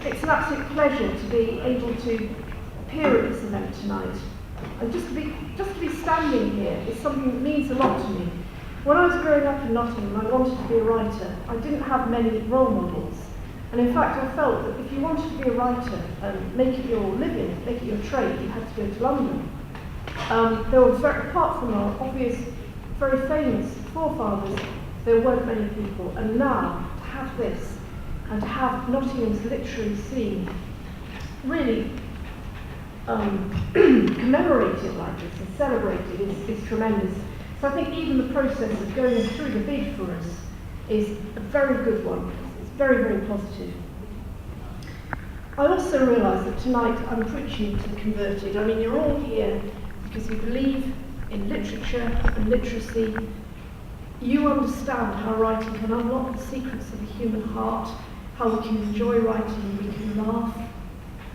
It's an absolute pleasure to be able to appear at this event tonight. And just to be standing here is something that means a lot to me. When I was growing up in Nottingham, I wanted to be a writer. I didn't have many role models. And in fact, I felt that if you wanted to be a writer and make it your living, make it your trade, you had to go to London. There were, apart from our obvious, very famous forefathers, there weren't many people. And now, to have this, and to have Nottingham's literary scene really commemorated like this and celebrated is tremendous. So I think even the process of going through the bid for us is a very good one. It's very, very positive. I also realise that tonight I'm preaching to the converted. I mean, you're all here because you believe in literature and literacy. You understand how writing can unlock the secrets of the human heart, how we can enjoy writing, we can laugh,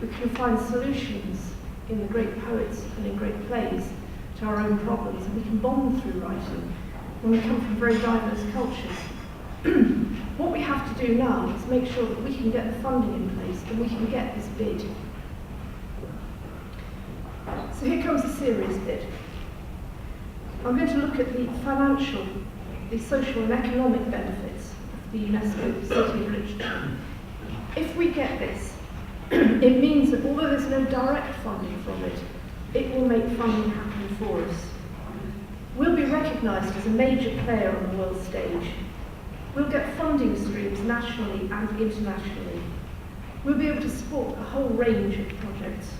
we can find solutions in the great poets and in great plays to our own problems, and we can bond through writing when we come from very diverse cultures. What we have to do now is make sure that we can get the funding in place and we can get this bid. So here comes a serious bid. I'm going to look at the financial, the social and economic benefits of the UNESCO City of Literature. If we get this, it means that although there's no direct funding from it, it will make funding happen for us. We'll be recognised as a major player on the world stage. We'll get funding streams nationally and internationally. We'll be able to support a whole range of projects.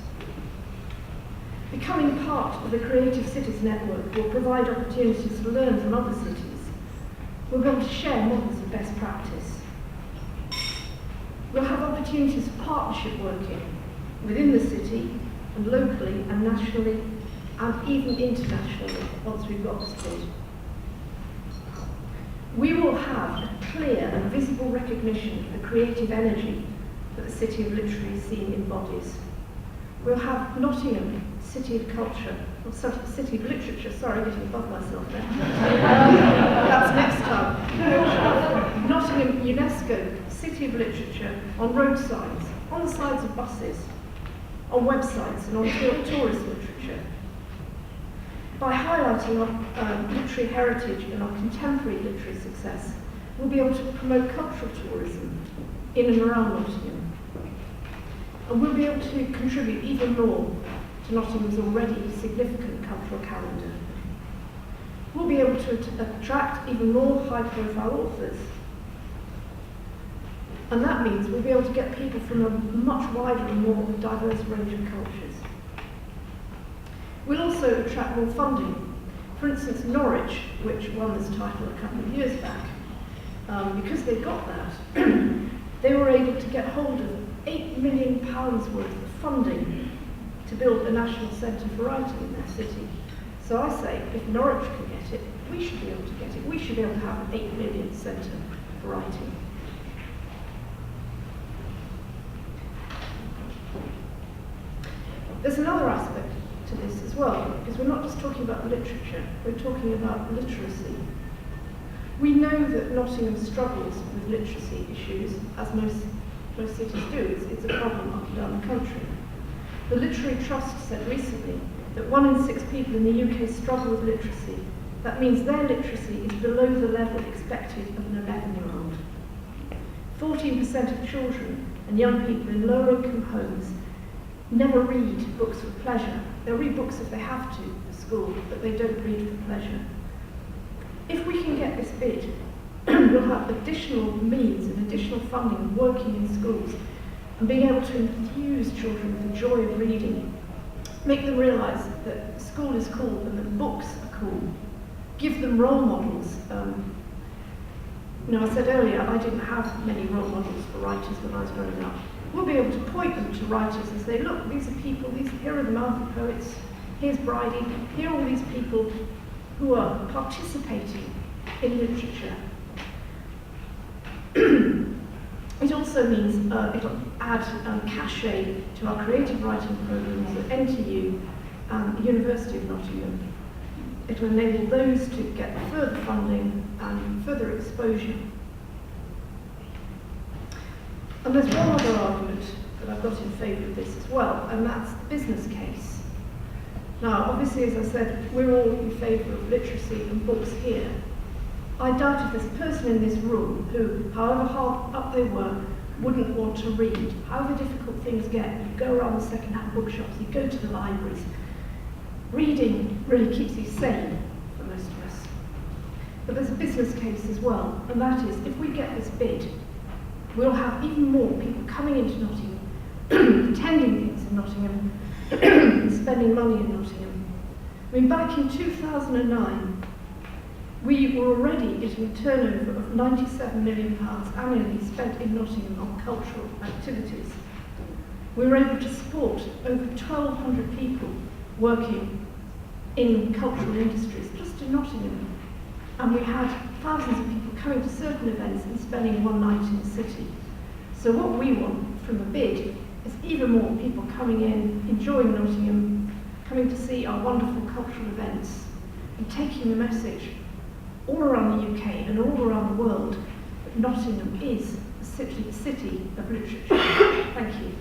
Becoming part of the Creative Cities Network will provide opportunities to learn from other cities. We'll be able to share models of best practice. We'll have opportunities for partnership working within the city and locally and nationally and even internationally once we've got this bid. We will have a clear and visible recognition of the creative energy that the City of Literary scene embodies. We'll have Nottingham City of Culture, or City of Literature, sorry, getting above myself there. That's next time. We'll have Nottingham UNESCO City of Literature on road signs, on the sides of buses, on websites and on tourist literature. By highlighting our literary heritage and our contemporary literary success, we'll be able to promote cultural tourism in and around Nottingham. And we'll be able to contribute even more to Nottingham's already significant cultural calendar. We'll be able to attract even more high-profile authors. And that means we'll be able to get people from a much wider and more diverse range of cultures. We'll also attract more funding. For instance, Norwich, which won this title a couple of years back, because they got that, they were able to get hold of £8 million worth of funding to build a national centre for writing in their city. So I say, if Norwich can get it, we should be able to get it. We should be able to have an 8 million centre for writing. There's another aspect to this as well, because we're not just talking about literature, we're talking about literacy. We know that Nottingham struggles with literacy issues, as most cities do. It's a problem up and down the country. The Literary Trust said recently that 1 in 6 people in the UK struggle with literacy. That means their literacy is below the level expected of an 11-year-old. 14% of children and young people in lower-income homes never read books for pleasure. They'll read books if they have to for school, but they don't read for pleasure. If we can get this bid, we'll have additional means and additional funding of working in schools and being able to infuse children with the joy of reading, make them realise that school is cool and that books are cool, give them role models. I said earlier I didn't have many role models for writers when I was growing up. We'll be able to point them to writers and say, look, these are people, here are the mouthy poets, here's Bridie, here are all these people who are participating in literature. It also means it'll add cachet to our creative writing programs at NTU and the University of Nottingham. It will enable those to get further funding and further exposure. And there's one other argument that I've got in favour of this as well, and that's the business case. Now, obviously, as I said, we're all in favour of literacy and books here. I doubt if there's a person in this room who, however hard up they work, wouldn't want to read. However difficult things get, you go around the second-hand bookshops, you go to the libraries. Reading really keeps you sane for most of us. But there's a business case as well, and that is, if we get this bid, we'll have even more people coming into Nottingham, attending things in Nottingham, and spending money in Nottingham. I mean, back in 2009, we were already getting a turnover of £97 million annually spent in Nottingham on cultural activities. We were able to support over 1,200 people working in cultural industries just in Nottingham. And we had thousands of people coming to certain events and spending one night in the city. So what we want from a bid is even more people coming in, enjoying Nottingham, coming to see our wonderful cultural events, and taking the message all around the UK and all around the world that Nottingham is the city of literature. Thank you.